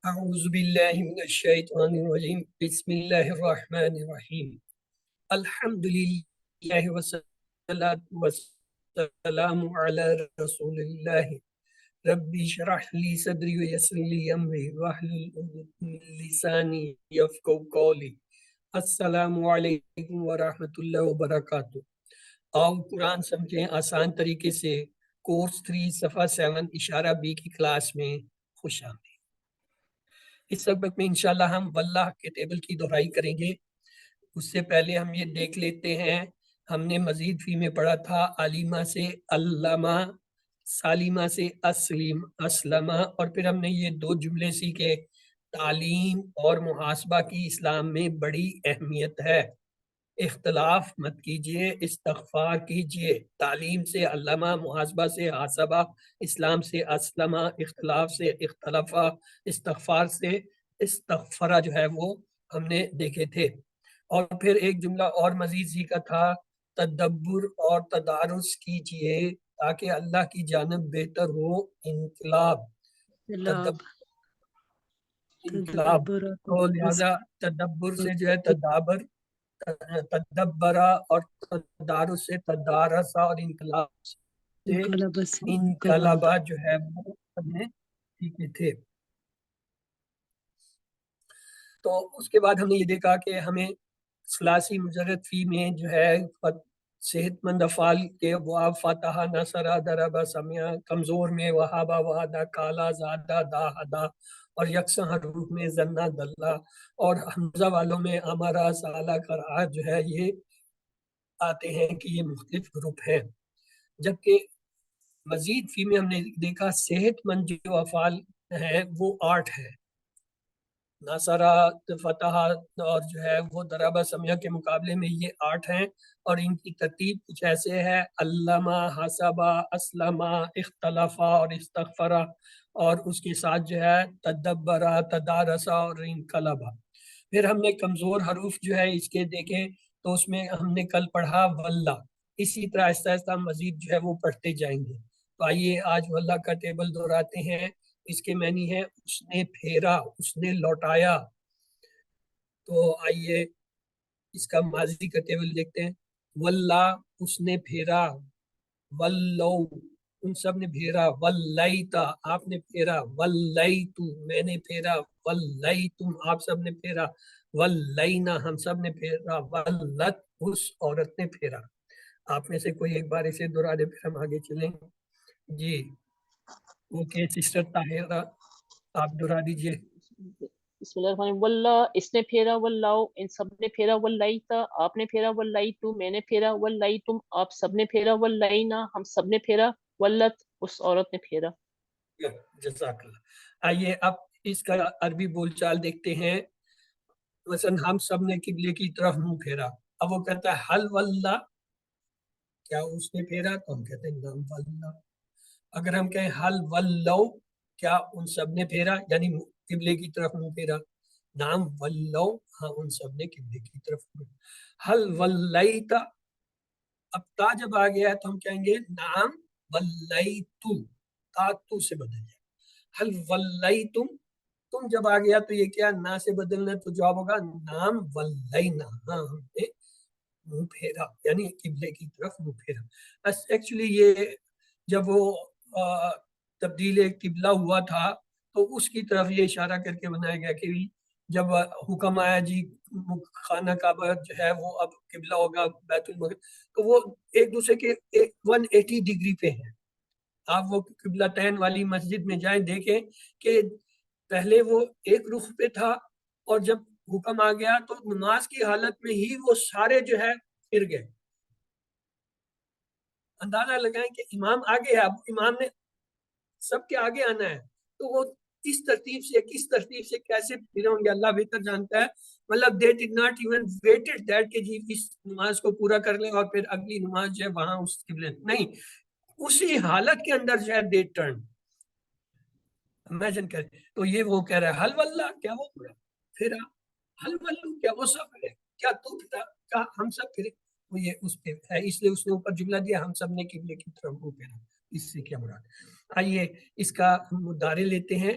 اعوذ باللہ من الشیطان الرجیم بسم اللہ الرحمن الرحیم الحمدللہ والصلاة والسلام علی رسول اللہ ربی اشرح لی صدری ویسر لی امری واحلل عقدۃ من لسانی یفقهوا قولی۔ السلام علیکم ورحمۃ اللہ وبرکاتہ۔ آؤ قرآن سمجھیں آسان طریقے سے، کورس 3 صفحہ 7 اشارہ بی کی کلاس میں خوش آمدید۔ اس سبق میں انشاءاللہ ہم واللہ کے ٹیبل کی دہرائی کریں گے۔ اس سے پہلے ہم یہ دیکھ لیتے ہیں، ہم نے مزید فی میں پڑھا تھا علیمہ سے علامہ، سالمہ سے اسلمہ، اور پھر ہم نے یہ 2 جملے سیکھے، تعلیم اور محاسبہ کی اسلام میں بڑی اہمیت ہے، اختلاف مت کیجئے، استغفار کیجئے۔ تعلیم سے علامہ، محاسبہ سے حاسبہ، اسلام سے اسلمہ، اختلاف سے اختلافہ، استغفار سے استغفرہ جو ہے وہ ہم نے دیکھے تھے۔ اور پھر ایک جملہ اور مزید سیکھا تھا، تدبر اور تدارس کیجئے تاکہ اللہ کی جانب بہتر ہو انقلاب۔ انقلاب تو لہذا تدبر سے جو ہے تدبرہ، اور تدارس سے تدارسہ، اور انقلاب سے انقلابہ جو ہے وہ ہم نے سیکھے تھے۔ تو اس کے بعد ہم نے یہ دیکھا کہ ہمیں ثلاثی مجرد فی میں جو ہے صحت مند افعال کے واو، فتح، نصرہ، ضرب، سمع، کمزور میں وہابہ، وعدہ، کالا، زادہ، دا، ہدا، اور یکساں حروف میں ظنہ، دلہ، اور حمزہ والوں میں امرا، سالہ، کرا جو ہے یہ آتے ہیں کہ یہ مختلف گروپ ہیں۔ جبکہ مزید فی میں ہم نے دیکھا صحت مند جو افعال ہیں وہ 8 ہیں، ناصرہ، فتح اور جو ہے وہ ضرب، سمع کے مقابلے میں یہ 8 ہیں، اور ان کی ترتیب کچھ ایسے ہے، علامہ، حسبہ، اسلمہ، اختلافہ اور استغفرہ، اور اس کے ساتھ جو ہے تدبرہ، تدارسہ اور انقلبہ۔ پھر ہم نے کمزور حروف جو ہے اس کے دیکھے، تو اس میں ہم نے کل پڑھا واللہ، اسی طرح آہستہ آہستہ مزید جو ہے وہ پڑھتے جائیں گے۔ تو آئیے آج واللہ کا ٹیبل دہراتے ہیں۔ اس کے معنی ہے اس نے پھیرا، اس نے لوٹایا۔ تو آئیے اس کا ماضی کا ٹیبل دیکھتے ہیں۔ واللہ اس نے پھیرا، ولو ان سب نے پھیرا، ولیتا آپ نے پھیرا، ولیتو میں نے پھیرا، ولیتم آپ سب نے پھیرا، ولینا ہم سب نے پھیرا، ولت اس عورت نے پھیرا۔ آپ میں سے کوئی ایک بار اسے دہرا دے، پھر ہم آگے چلیں۔ جی اوکے سسٹر طاہرہ آپ دہرا دیجئے۔ بسم اللہ الرحمن الرحیم۔ واللہ اس نے پھیرا، واللہ ان سب نے پھیرا، واللیتا آپ نے پھیرا، واللیتو میں نے پھیرا، واللیتم آپ سب نے پھیرا، واللینا ہم سب نے پھیرا، واللت اس عورت نے پھیرا۔ جزاک اللہ۔ آئیے اب اس کا عربی بول چال دیکھتے ہیں۔ مثلا ہم سب نے قبلے کی طرف منہ پھیرا، اب وہ کہتا ہے حل واللہ کیا اس نے پھیرا، تو ہم کہتے ہیں نعم واللہ۔ اگر ہم کہیں حل ولو کیا ان سب نے پھیرا، یعنی قبلے کی طرف منہ پھیرا، نعم ولو ہاں ان سب نے قبلے کی طرف منہ پھیرا۔ حل ولیتا اب تا جب آ گیا ہے تو ہم کہیں گے نعم ولیتو، تا تو سے بدل جائے۔ حل ولیتم تم جب آ گیا تو یہ کیا نا سے بدلنا، تو جواب ہوگا نعم ولینا ہاں ہم نے منہ پھیرا، یعنی قبلے کی طرف منہ پھیرا۔ ایکچولی یہ جب وہ تبدیل قبلہ ہوا تھا تو اس کی طرف یہ اشارہ کر کے بنایا گیا کہ جب حکم آیا جی خانہ کعبہ جو ہے وہ اب قبلہ ہوگا بیت المقدس، تو وہ ایک دوسرے کے 180 ڈگری پہ ہیں۔ آپ وہ قبلہ تین والی مسجد میں جائیں دیکھیں کہ پہلے وہ ایک رخ پہ تھا، اور جب حکم آ گیا تو نماز کی حالت میں ہی وہ سارے جو ہے پھر گئے۔ اندازہ لگائیں کہ امام آگے ہے، اب امام نے سب کے آگے آنا ہے، تو وہ اس ترتیب سے کس ترتیب سے کیسے پھرے ہوں گے اللہ بہتر جانتا ہے۔ مطلب they did not even waited that کہ جی اس نماز کو پورا کر لیں اور پھر اگلی نماز جو ہے وہاں اس قبلے، نہیں، اسی حالت کے اندر جو ہے they turned۔ امیجن کریں تو یہ وہ کہہ رہا ہے حل واللہ کیا وہ پھرا، حل واللہ کیا وہ سب پھرے، کیا تو پھرا، کیا ہم سب پھرے، وہ یہ اس پہ ہے، اس لیے اس نے اوپر جملہ دیا ہم سب نے قبلے کی طرف منہ پھیرا۔ اس سے کیا مراد؟ آئیے اس کا مدارے لیتے ہیں۔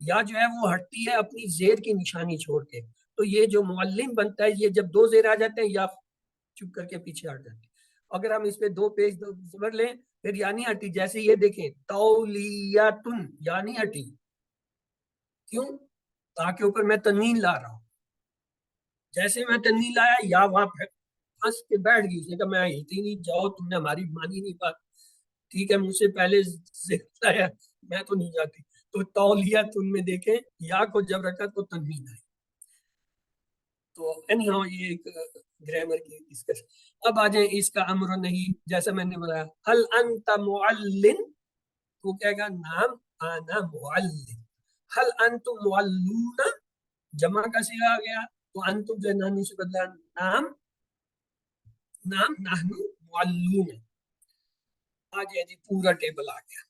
یا جو ہے وہ ہٹتی ہے اپنی زیر کی نشانی چھوڑ کے. تو یہ جو معلم بنتا ہے یہ جب دو زیر آ جاتے ہیں یا چپ کر کے پیچھے ہٹ جاتے ہیں. اگر ہم اس پہ دو پیج زبر لیں پھر یا نہیں ہٹی. جیسے یہ دیکھیں تولیتن یا نہیں ہٹی. کیوں؟ تاکہ اوپر میں تنوین لا رہا ہوں. جیسے میں تنوین لایا یا وہاں پھنس کے بیٹھ گئی. اس نے کہا میں ہلتی نہیں. جاؤ تم نے ہماری مانی نہیں بات. ٹھیک ہے مجھ سے پہلے ذکر آیا میں تو نہیں جاتی. تو تولیتن میں دیکھیں یا کو جب رکھا تو تنوین آئی. تو اینی ہاؤ یہ ایک گرامر کی ڈسکشن. اب آ جائیں اس کا امر و نہیں. جیسا میں نے بتایا هل انت معلم تو کہے گا نام انا معلم. هل انتم معلون جمع کا صیغہ آ گیا تو انتم جو نانی سے بدلا نام نحن معلون. آ جائے جی پورا ٹیبل آ گیا.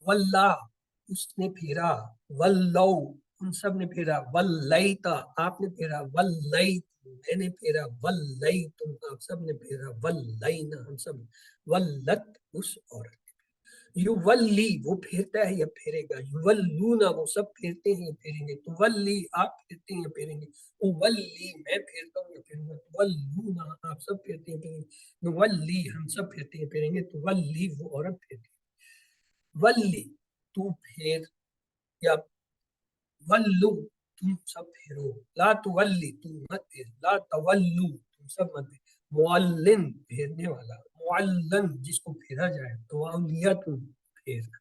واللہ اس نے پھیرا. واللو ان سب نے پھیرا. واللیتا آپ نے پھیرا. واللیت میں نے پھیرا. واللیتم آپ سب نے پھیرا. واللینا ہم سب. واللت اس عورت. یولی وہ پھیرتا ہے یا پھیرے گا. یولونا وہ سب پھیرتے ہیں یا پھیریں گے. تولی آپ پھیرتے ہیں یا پھیریں گے. اولی میں پھیرتا ہوں یا پھیروں گا. تولونا آپ سب پھیرتے ہیں پھیریں گے. نولی ہم سب پھیرتے ہیں پھیریں گے. تولی وہ عورت پھیرتی ہے. ولی تو پھیر یا ولو تم سب پھیرو. لا تولی تم مت پھیر. لا تولو تم سب مت پھیر. معلن پھیرنے والا. معلن جس کو پھیرا جائے. تو اولیت پھیرنا.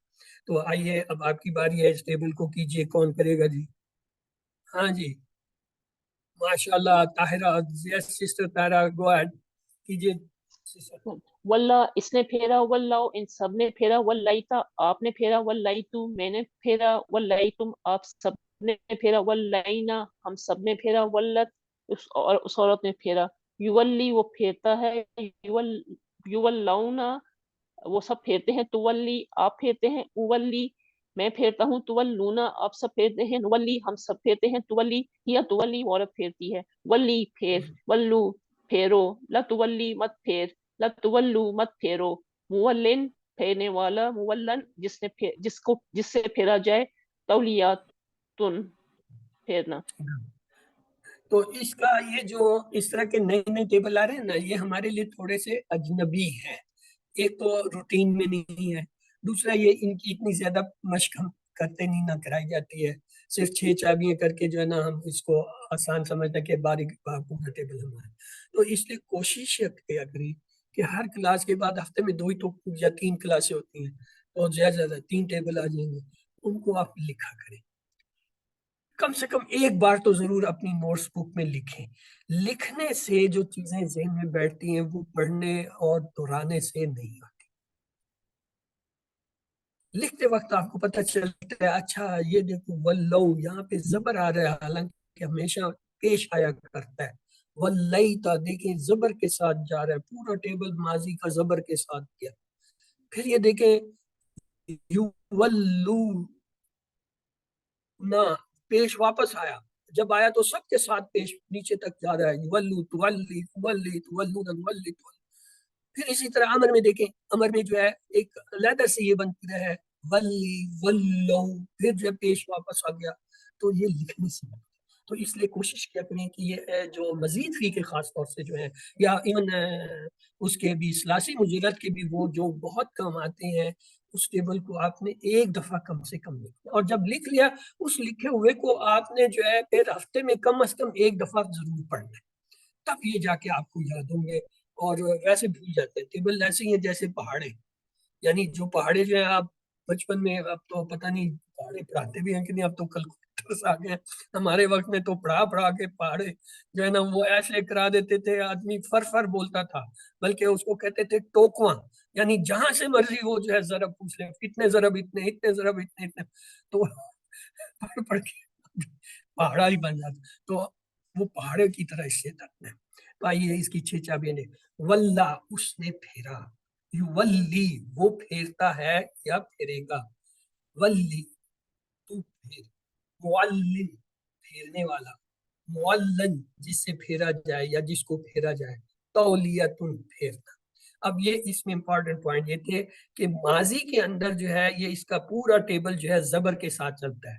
تو آئیے اب آپ کی باری ہے. اس ٹیبل کو کیجئے. کون کرے گا جی؟ ہاں جی ماشاءاللہ طاہرہ. یس سسٹر طاہرہ گو اہیڈ کیجئے. واللہ اس نے پھیرا. واللہ ان سب نے پھیرا. واللیتا آپ نے پھیرا. واللیتو میں نے پھیرا. واللیتم آپ سب نے پھیرا. واللینا ہم سب نے پھیرا. واللت اس عورت نے پھیرا. یولی وہ پھیرتا ہے. یولونا وہ سب پھیرتے ہیں. تولی آپ پھیرتے ہیں. اولی میں پھیرتا ہوں. تولونا آپ سب پھیرتے ہیں. ولی ہم سب پھیرتے ہیں. تولی یا تولی عورت پھیرتی ہے. ولی پھیر. ولو پھیرو. لا تولی مت پھیر. لا تولو مت پھیرو. مولن پھیرنے والا. مولن جس سے پھیرا جائے. تولیات پھیرنا. تو اس کا یہ جو اس طرح کے نئے نئے ٹیبل آ رہے ہیں نا یہ ہمارے لیے تھوڑے سے اجنبی ہیں. ایک تو روٹین میں نہیں ہے. دوسرا یہ ان کی اتنی زیادہ مشق ہم کرتے نہیں نہ کرائی جاتی ہے. صرف 6 چابیاں کر کے جو ہے نا ہم اس کو آسان سمجھتے کہ باریک پورا ٹیبل ہمارا. تو اس لیے کوشش کیا کریں کہ ہر کلاس کے بعد ہفتے میں 2 ہی تو یا 3 کلاسیں ہوتی ہیں تو زیادہ سے زیادہ 3 ٹیبل آ جائیں گے. ان کو آپ لکھا کریں. کم سے کم ایک بار تو ضرور اپنی نوٹس بک میں لکھیں. لکھنے سے جو چیزیں ذہن میں بیٹھتی ہیں وہ پڑھنے اور دہرانے سے نہیں آتی. لکھتے وقت آپ کو پتہ چلتا ہے اچھا یہ دیکھو ولو یہاں پہ زبر آ رہا ہے حالانکہ ہمیشہ پیش آیا کرتا ہے. ولیتا دیکھیں زبر کے ساتھ جا رہا ہے. پورا ٹیبل ماضی کا زبر کے ساتھ کیا. پھر یہ دیکھیں یولو نہ پیش واپس آیا. جب آیا تو سب کے ساتھ پیش نیچے تک جا رہا ہے. یولو تولی تولی تولون نولی تولی. پھر اسی طرح امر میں دیکھیں. امر میں جو ہے ایک علیحدہ سے یہ بنتی رہا ہے ولی ولو. پھر جب پیش واپس آ گیا تو یہ لکھنے سے بنتا. تو اس لیے کوشش کیا کریں کہ یہ جو مزید فی کے خاص طور سے جو ہے یا ایون اس کے بھی ثلاثی مجرد کے بھی وہ جو بہت کم آتے ہیں اس ٹیبل کو آپ نے ایک دفعہ کم سے کم لکھنا. اور جب لکھ لیا اس لکھے ہوئے کو آپ نے جو ہے پھر ہفتے میں کم از کم ایک دفعہ ضرور پڑھنا ہے. تب یہ جا کے آپ کو یاد ہوں گے. اور ویسے بھول جاتے ہیں. ٹیبل ایسے ہی ہیں جیسے پہاڑے. یعنی جو پہاڑے جو ہیں آپ بچپن میں اب تو پتہ نہیں پہاڑے پڑھاتے بھی ہیں کہ نہیں. اب تو کیلکولیٹرز آ گئے. ہمارے وقت میں تو پڑھا کے پہاڑے جو ہے نا وہ ایسے کرا دیتے تھے. آدمی فر بولتا تھا بلکہ اس کو کہتے تھے ٹوکواں. یعنی جہاں سے مرضی وہ جو ہے ضرب پوچھ لے. کتنے ضرب اتنے ضرب اتنے تو پڑھ کے پہاڑا ہی بن جاتا. تو وہ پہاڑے کی طرح اس سے تک ہے. تو آئیے اس کی 6 چابیاں نے. واللہ اس نے پھیرا. یولی وہ پھیرتا ہے یا پھیرے گا. ولی تو پھیر. معلن پھیرنے والا. معلن جس سے پھیرا جائے یا جس کو پھیرا جائے. تولیتن پھیرنا. اب یہ اس میں امپورٹنٹ پوائنٹ یہ تھے کہ ماضی کے اندر جو ہے یہ اس کا پورا ٹیبل جو ہے زبر کے ساتھ چلتا ہے.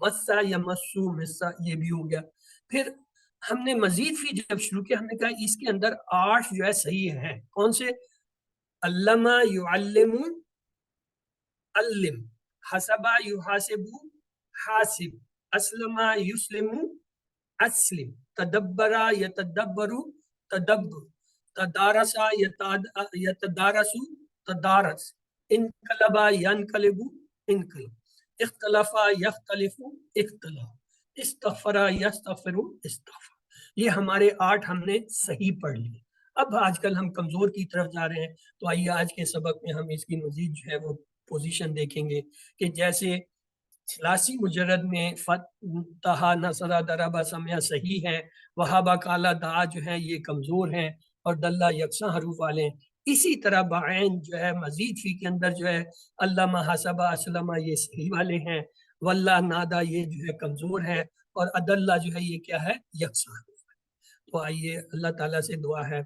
مسا یا مسو مسا یہ بھی ہو گیا. پھر ہم نے مزید فی جب شروع کیا ہم نے کہا اس کے اندر 8 جو ہے صحیح ہیں. کون سے؟ علمہ یعلم علم، حسبہ یحاسب حاسب، اسلم یسلم اسلم، تدبرا یتدبر تدبر، تدارسا یتدارس تدارس، انقلبا ینقلب انقلب، اختلفا یختلف اختلاف، استغفرا یستغفر استغفر. یہ ہمارے 8 ہم نے صحیح پڑھ لیے. اب آج کل ہم کمزور کی طرف جا رہے ہیں تو آئیے آج کے سبق میں ہم اس کی مزید جو ہے وہ پوزیشن دیکھیں گے کہ جیسے ثلاثی مجرد میں فتح نصرہ دربہ سمع صحیح ہیں، وہابہ کالا دعا جو ہیں یہ کمزور ہیں اور دلہ یکساں حروف والے ہیں. اسی طرح بعین جو ہے مزید فی کے اندر جو ہے علامہ حسبہ اسلمہ یہ صحیح والے ہیں، واللہ نادا یہ جو ہے کمزور ہے، اور عدلہ جو ہے یہ کیا ہے یکساں حروف ہے. تو آئیے اللہ تعالیٰ سے دعا ہے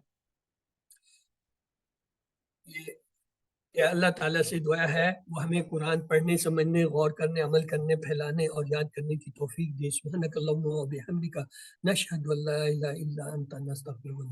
کہ اللہ تعالیٰ سے دعا ہے وہ ہمیں قرآن پڑھنے سمجھنے غور کرنے عمل کرنے پھیلانے اور یاد کرنے کی توفیق دے. سبحانک اللہم و بحمدک نشہد ان لا الہ الا انت نستغفرک.